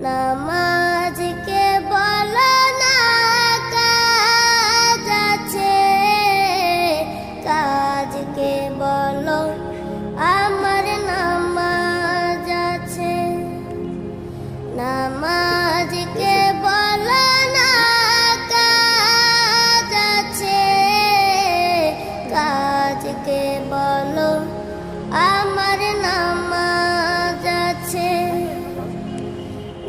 নামাজকে বলো না কাজ আছে, কাজকে বলো আমার নামাজ আছে। নামাজকে বলো না কাজ আছে, কাজকে বলো আমার নামাজ আছে।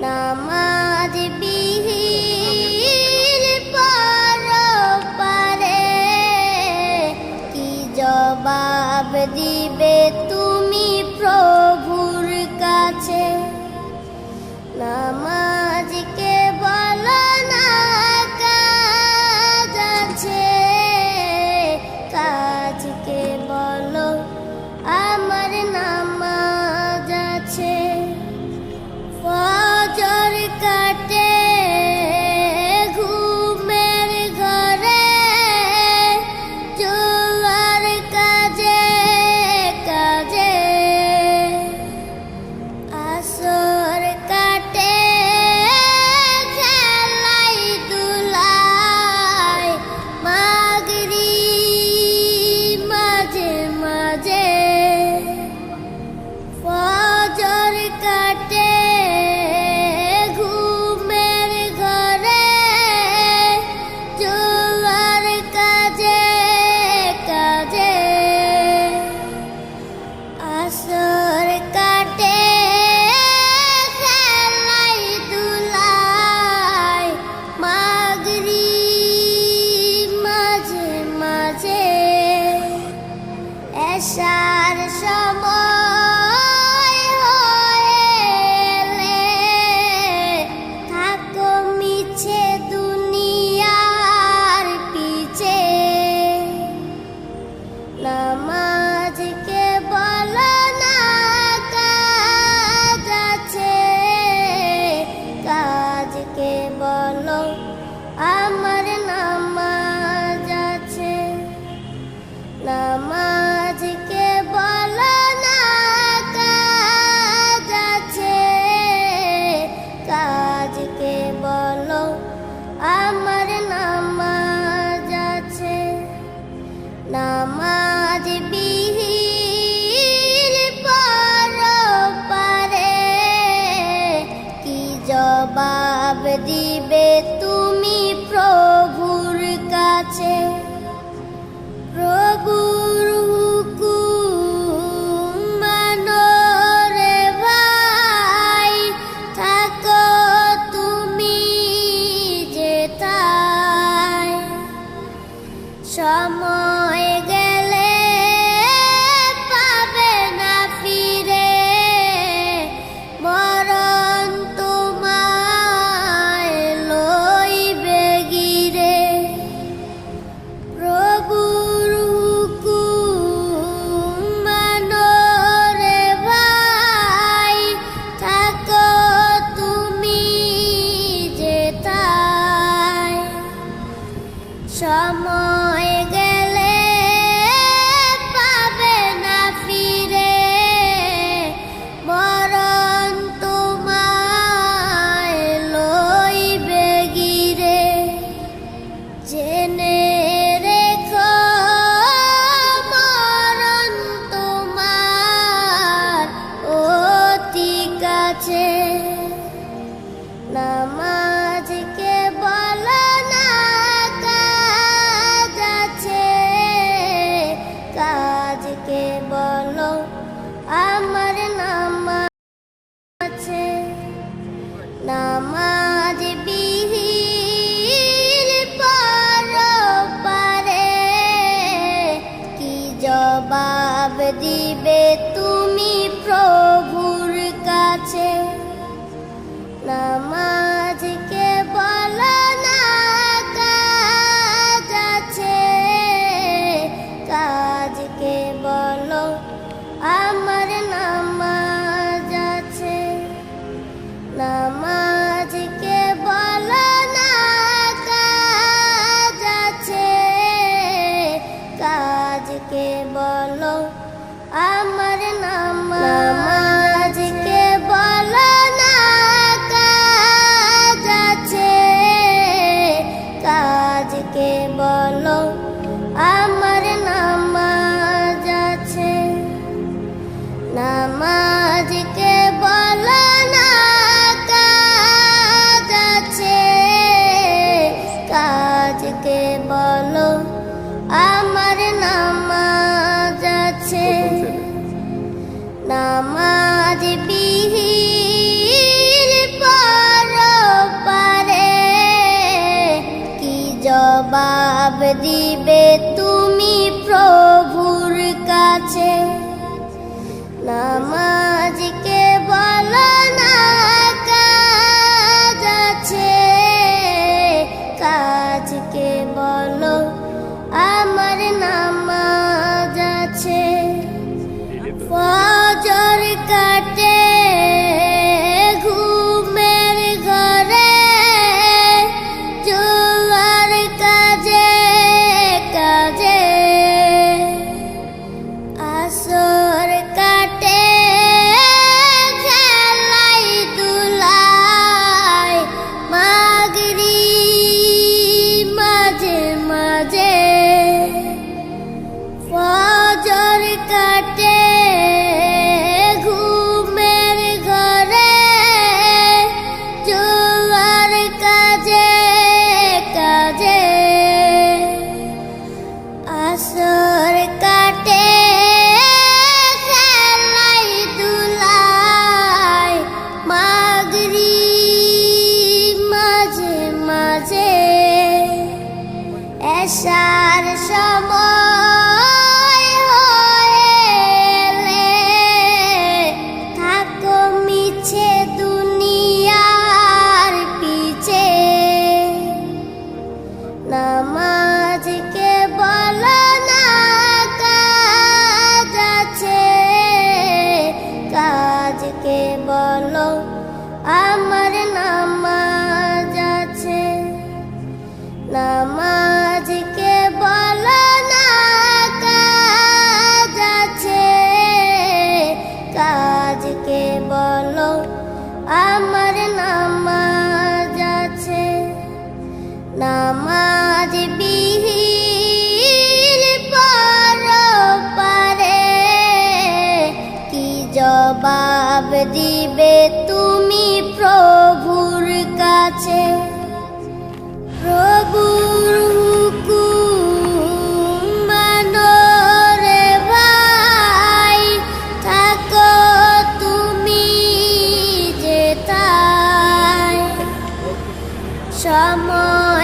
নামাজ বিহীন পরপারে কি জবাব দিবে তুমি প্রভুর কাছে? নামাজকে বলো না কাজ আছে, কাজকে বলো আমার নামাজ আছে। ফজর কাটে ঘুমের ঘরে, জোয়ার কাজে কাজে, আসর কাটে খেলাই দুলাই, মাগরিব মাঝে মাঝে। ফজর কাটে ঘুমের ঘরে, জোয়ার কাজে কাজে, আসর কাটে খেলাই দুলাই, মাগরিব মাঝে মাঝে। এশার সময় হলে থাকো মিছে দুনিয়ার পিছে। নামাজকে বলো না কাজ আছে, কাজকে বলো আমার নামাজ আছে। নামাজকে বলো না কাজ আছে, কাজকে বলো আমার নামাজ আছে। নামাজ বিহীন পরপারে কি জবাব দিবে তুমি প্রভুর কাছে? প্রভুর হুকুম মানো রে ভাই, থাকো তুমি যেথায়। সময় গেলে পাবে না ফিরে, মরণ তোমায় লইবে গিরে। প্রভুর হুকুম মানো রে ভাই, থাকো তুমি যেথায়। সময় গেলে পাবে না ফিরে, মরণ তোমায় লইবে গিরে। জেনে রেখো মরণ তোমার অতি কাছে। নামাজকে বলো না কাজ আছে, কাজকে বলো আমার নামাজ আছে। নামাজ বিহীন পরপারে কি জবাব দিবে তুমি প্রভুর কাছে? নামাজকে বলো না কাজ আছে, কাজকে বলো আমার নামাজ আছে। নামাজকে বলো না কাজ আছে, কাজকে বলো আমার নামাজ। নামাজকে বলো না দিবে তুমি প্রভুর কাছে। নামাজকে বলো না কাজ আছে, কাজকে বলো আমার নামাজ আছে। ফজর কাটে ঘুমের ঘরে, জোয়ার কাজে কাজে। আসর কাটে খেলাই দুলাই, মাগরিব মাঝে মাঝে। ফজর কাটে ঘুমের ঘরে, জোয়ার কাজে কাজে। আসর কাটে খেলাই দুলাই, মাগরিব মাঝে মাঝে। এশার সময় হলে থাকো মিছে দুনিয়ার পিছে। নামাজকে বলো না কাজ আছে, কাজকে বলো আমার নামাজ আছে। নামাজকে বলো না কাজ আছে, কাজকে বলো আমার নামাজ আছে। নামাজ বিহীন পরপারে কি জবাব দিবে তুমি প্রভুর কাছে। প্রভুর হুকুম মানো রে ভাই, থাকো তুমি যেথায়। সময়